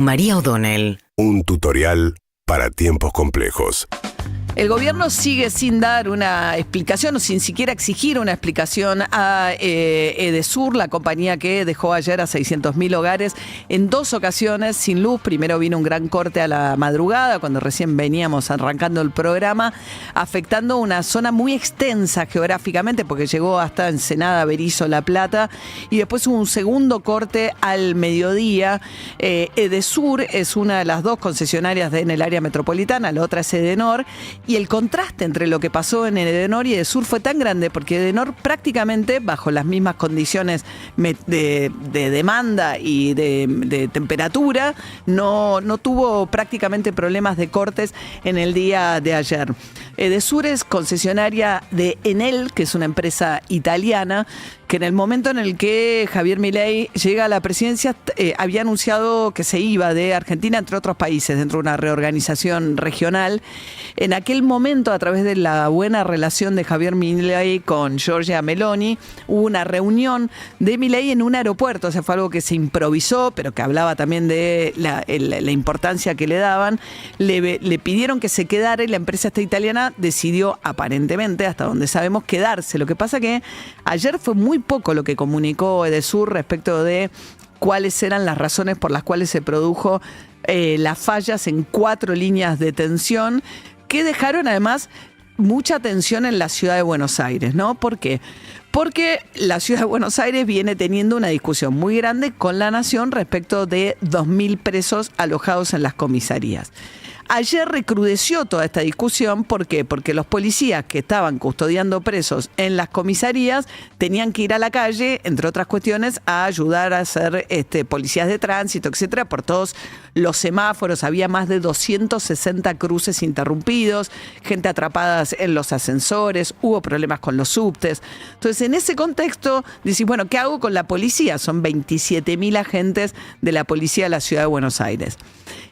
María O'Donnell. Un tutorial para tiempos complejos. El gobierno sigue sin dar una explicación o sin siquiera exigir una explicación a Edesur, la compañía que dejó ayer a 600.000 hogares en 2 ocasiones sin luz. Primero vino un gran corte a la madrugada, cuando recién veníamos arrancando el programa, afectando una zona muy extensa geográficamente, porque llegó hasta Ensenada, Berisso, La Plata, y después hubo un segundo corte al mediodía. Edesur es una de las 2 concesionarias en el área metropolitana, la otra es Edenor. Y el contraste entre lo que pasó en Edenor y Edesur fue tan grande porque Edenor prácticamente, bajo las mismas condiciones de demanda y de temperatura, no tuvo prácticamente problemas de cortes en el día de ayer. Edesur es concesionaria de Enel, que es una empresa italiana, que en el momento en el que Javier Milei llega a la presidencia había anunciado que se iba de Argentina, entre otros países, dentro de una reorganización regional. En aquel momento, a través de la buena relación de Javier Milei con Giorgia Meloni, hubo una reunión de Milei en un aeropuerto. O sea, fue algo que se improvisó, pero que hablaba también de la importancia que le daban. Le pidieron que se quedara y la empresa esta italiana decidió, aparentemente, hasta donde sabemos, quedarse. Lo que pasa que ayer fue muy poco lo que comunicó Edesur respecto de cuáles eran las razones por las cuales se produjo las fallas en 4 líneas de tensión, que dejaron además mucha tensión en la ciudad de Buenos Aires, ¿no? ¿Por qué? Porque la ciudad de Buenos Aires viene teniendo una discusión muy grande con la Nación respecto de 2.000 presos alojados en las comisarías. Ayer recrudeció toda esta discusión. ¿Por qué? Porque los policías que estaban custodiando presos en las comisarías tenían que ir a la calle, entre otras cuestiones, a ayudar a hacer policías de tránsito, etcétera, por todos los semáforos. Había más de 260 cruces interrumpidos, gente atrapada en los ascensores, hubo problemas con los subtes. Entonces, en ese contexto, decís, bueno, ¿qué hago con la policía? Son 27.000 agentes de la policía de la ciudad de Buenos Aires.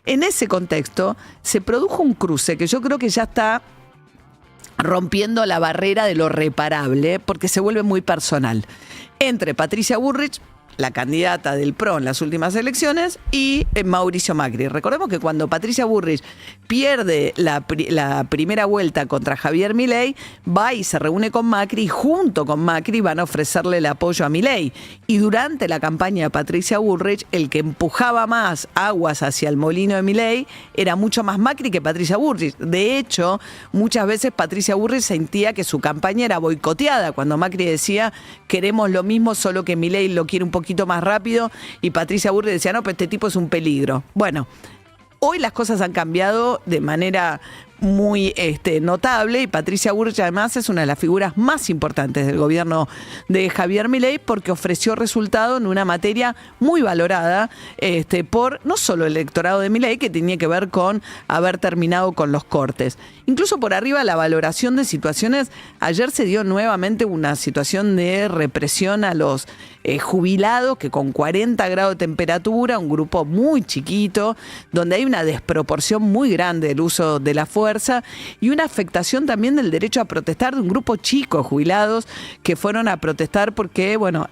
En ese contexto se produjo un cruce que yo creo que ya está rompiendo la barrera de lo reparable, porque se vuelve muy personal, entre Patricia Bullrich, la candidata del PRO en las últimas elecciones, y Mauricio Macri. Recordemos que cuando Patricia Bullrich pierde la primera vuelta contra Javier Milei, va y se reúne con Macri, y junto con Macri van a ofrecerle el apoyo a Milei. Y durante la campaña de Patricia Bullrich, el que empujaba más aguas hacia el molino de Milei era mucho más Macri que Patricia Bullrich. De hecho, muchas veces Patricia Bullrich sentía que su campaña era boicoteada, cuando Macri decía, queremos lo mismo, solo que Milei lo quiere un poquito más rápido, y Patricia Bullrich decía, no, pero este tipo es un peligro. Bueno, hoy las cosas han cambiado de manera muy notable, y Patricia Bullrich además es una de las figuras más importantes del gobierno de Javier Milei, porque ofreció resultado en una materia muy valorada por no solo el electorado de Milei, que tenía que ver con haber terminado con los cortes. Incluso por arriba la valoración de situaciones. Ayer se dio nuevamente una situación de represión a los jubilados, que con 40 grados de temperatura, un grupo muy chiquito, donde hay una desproporción muy grande del uso de la fuerza y una afectación también del derecho a protestar de un grupo chico, jubilados, que fueron a protestar porque, bueno,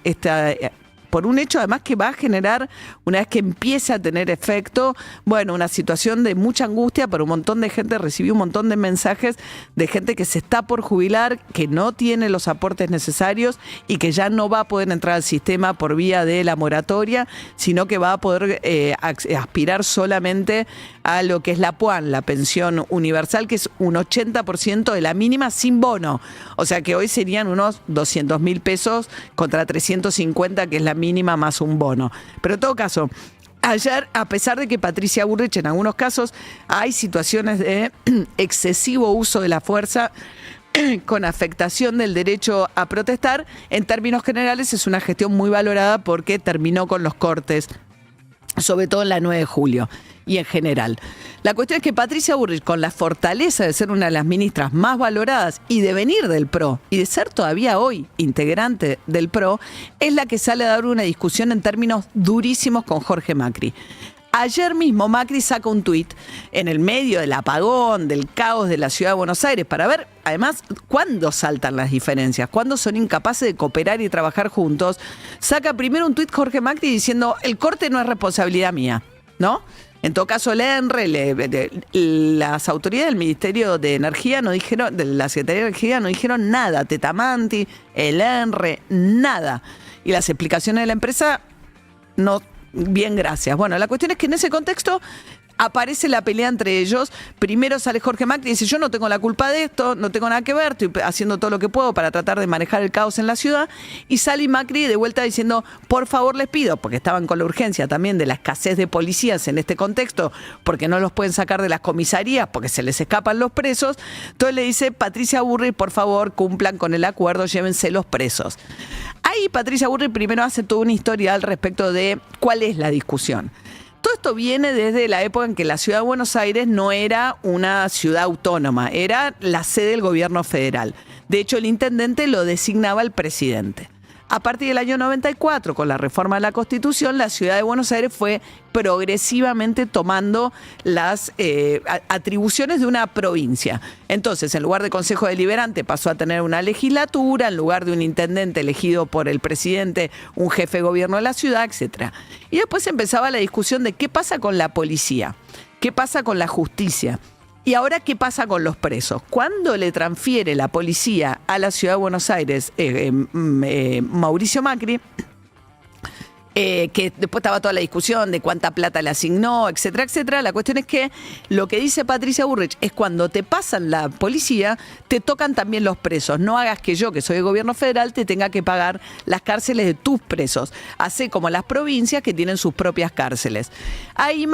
por un hecho además que va a generar, una vez que empiece a tener efecto, bueno, una situación de mucha angustia para un montón de gente. Recibí un montón de mensajes de gente que se está por jubilar, que no tiene los aportes necesarios y que ya no va a poder entrar al sistema por vía de la moratoria, sino que va a poder aspirar solamente a lo que es la PUAN, la pensión universal, que es un 80% de la mínima sin bono. O sea que hoy serían unos 200.000 pesos contra 350, que es la mínima más un bono. Pero en todo caso, ayer, a pesar de que Patricia Bullrich en algunos casos hay situaciones de excesivo uso de la fuerza con afectación del derecho a protestar, en términos generales es una gestión muy valorada porque terminó con los cortes, sobre todo en la 9 de julio y en general. La cuestión es que Patricia Bullrich, con la fortaleza de ser una de las ministras más valoradas y de venir del PRO y de ser todavía hoy integrante del PRO, es la que sale a dar una discusión en términos durísimos con Jorge Macri. Ayer mismo Macri saca un tuit en el medio del apagón, del caos de la ciudad de Buenos Aires, para ver, además, cuándo saltan las diferencias, cuándo son incapaces de cooperar y trabajar juntos. Saca primero un tuit Jorge Macri diciendo, el corte no es responsabilidad mía, ¿no? En todo caso, el ENRE, las autoridades del Ministerio de Energía no dijeron, de la Secretaría de Energía no dijeron nada, Tetamanti, el ENRE, nada. Y las explicaciones de la empresa, no, bien, gracias. Bueno, la cuestión es que en ese contexto aparece la pelea entre ellos. Primero sale Jorge Macri y dice, yo no tengo la culpa de esto, no tengo nada que ver, estoy haciendo todo lo que puedo para tratar de manejar el caos en la ciudad. Y sale Macri de vuelta diciendo, por favor les pido, porque estaban con la urgencia también de la escasez de policías en este contexto, porque no los pueden sacar de las comisarías, porque se les escapan los presos. Entonces le dice, Patricia Bullrich, por favor, cumplan con el acuerdo, llévense los presos. Ahí Patricia Bullrich primero hace toda una historia al respecto de cuál es la discusión. Todo esto viene desde la época en que la ciudad de Buenos Aires no era una ciudad autónoma, era la sede del gobierno federal. De hecho, el intendente lo designaba el presidente. A partir del año 94, con la reforma de la Constitución, la ciudad de Buenos Aires fue progresivamente tomando las atribuciones de una provincia. Entonces, en lugar de Consejo Deliberante, pasó a tener una legislatura, en lugar de un intendente elegido por el presidente, un jefe de gobierno de la ciudad, etc. Y después empezaba la discusión de qué pasa con la policía, qué pasa con la justicia. Y ahora, ¿qué pasa con los presos? ¿Cuándo le transfiere la policía a la ciudad de Buenos Aires Mauricio Macri? Que después estaba toda la discusión de cuánta plata le asignó, etcétera, etcétera. La cuestión es que lo que dice Patricia Bullrich es cuando te pasan la policía, te tocan también los presos. No hagas que yo, que soy el gobierno federal, te tenga que pagar las cárceles de tus presos. Hace como las provincias que tienen sus propias cárceles. Ahí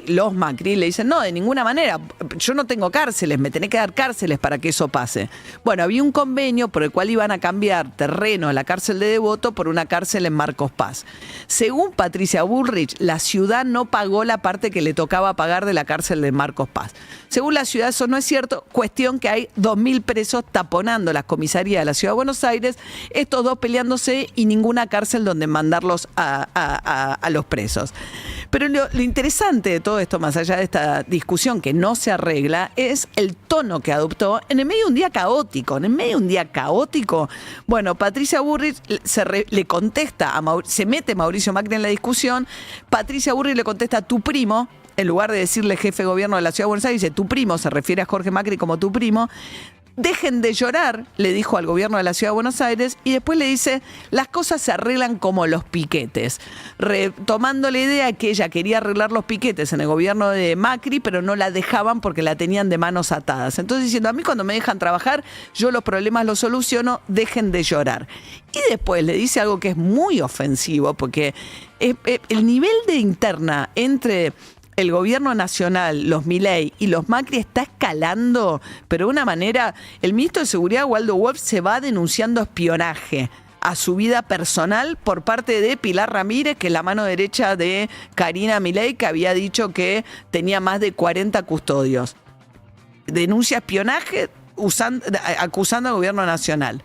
los Macri le dicen, no, de ninguna manera, yo no tengo cárceles, me tenés que dar cárceles para que eso pase. Bueno, había un convenio por el cual iban a cambiar terreno a la cárcel de Devoto por una cárcel en Marcos Paz. Según Patricia Bullrich, la ciudad no pagó la parte que le tocaba pagar de la cárcel de Marcos Paz. Según la ciudad, eso no es cierto. Cuestión que hay 2.000 presos taponando las comisarías de la ciudad de Buenos Aires, estos dos peleándose y ninguna cárcel donde mandarlos a los presos. Pero lo interesante de todo esto, más allá de esta discusión que no se arregla, es el tono que adoptó en el medio de un día caótico. En el medio de un día caótico, bueno, Patricia Bullrich le contesta, se mete Mauricio Macri en la discusión. Patricia Bullrich le contesta a tu primo, en lugar de decirle jefe de gobierno de la ciudad de Buenos Aires, dice tu primo, se refiere a Jorge Macri como tu primo. Dejen de llorar, le dijo al gobierno de la ciudad de Buenos Aires, y después le dice, las cosas se arreglan como los piquetes, retomando la idea que ella quería arreglar los piquetes en el gobierno de Macri, pero no la dejaban porque la tenían de manos atadas. Entonces diciendo, a mí cuando me dejan trabajar, yo los problemas los soluciono, dejen de llorar. Y después le dice algo que es muy ofensivo, porque el nivel de interna entre el gobierno nacional, los Milei y los Macri está escalando, pero de una manera, el ministro de Seguridad, Waldo Wolf, se va denunciando espionaje a su vida personal por parte de Pilar Ramírez, que es la mano derecha de Karina Milei, que había dicho que tenía más de 40 custodios. Denuncia espionaje acusando al gobierno nacional.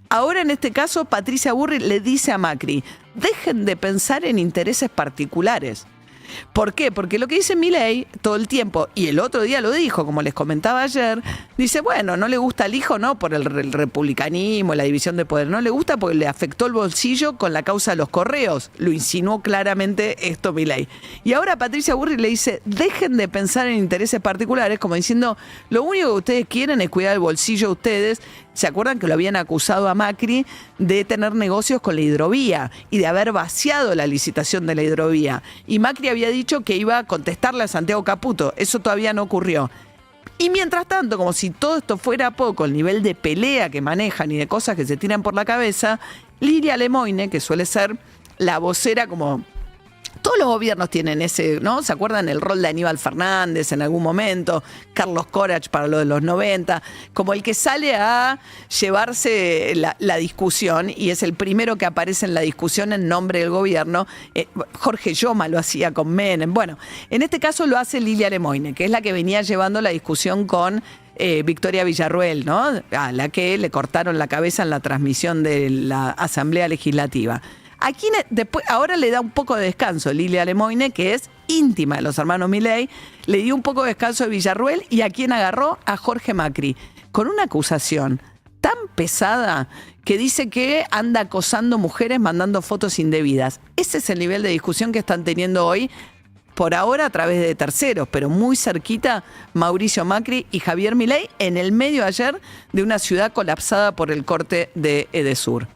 Ahora, en este caso, Patricia Bullrich le dice a Macri, dejen de pensar en intereses particulares. ¿Por qué? Porque lo que dice Milei todo el tiempo, y el otro día lo dijo, como les comentaba ayer, dice, bueno, no le gusta al hijo, no por el republicanismo, la división de poder, no le gusta porque le afectó el bolsillo con la causa de los correos. Lo insinuó claramente esto Milei. Y ahora Patricia Bullrich le dice, dejen de pensar en intereses particulares, como diciendo, lo único que ustedes quieren es cuidar el bolsillo de ustedes. ¿Se acuerdan que lo habían acusado a Macri de tener negocios con la hidrovía y de haber vaciado la licitación de la hidrovía? Y Macri había dicho que iba a contestarle a Santiago Caputo. Eso todavía no ocurrió. Y mientras tanto, como si todo esto fuera poco, el nivel de pelea que manejan y de cosas que se tiran por la cabeza, Lilia Lemoine, que suele ser la vocera como... Todos los gobiernos tienen ese, ¿no? ¿Se acuerdan el rol de Aníbal Fernández en algún momento? Carlos Corach para lo de los 90, como el que sale a llevarse la discusión y es el primero que aparece en la discusión en nombre del gobierno. Jorge Lloma lo hacía con Menem. Bueno, en este caso lo hace Lilia Lemoine, que es la que venía llevando la discusión con Victoria Villarruel, ¿no? A la que le cortaron la cabeza en la transmisión de la Asamblea Legislativa. Aquí después, ahora le da un poco de descanso Lilia Lemoine, que es íntima de los hermanos Milei, le dio un poco de descanso a Villarruel y a quien agarró a Jorge Macri, con una acusación tan pesada que dice que anda acosando mujeres mandando fotos indebidas. Ese es el nivel de discusión que están teniendo hoy por ahora a través de terceros, pero muy cerquita Mauricio Macri y Javier Milei, en el medio ayer de una ciudad colapsada por el corte de Edesur.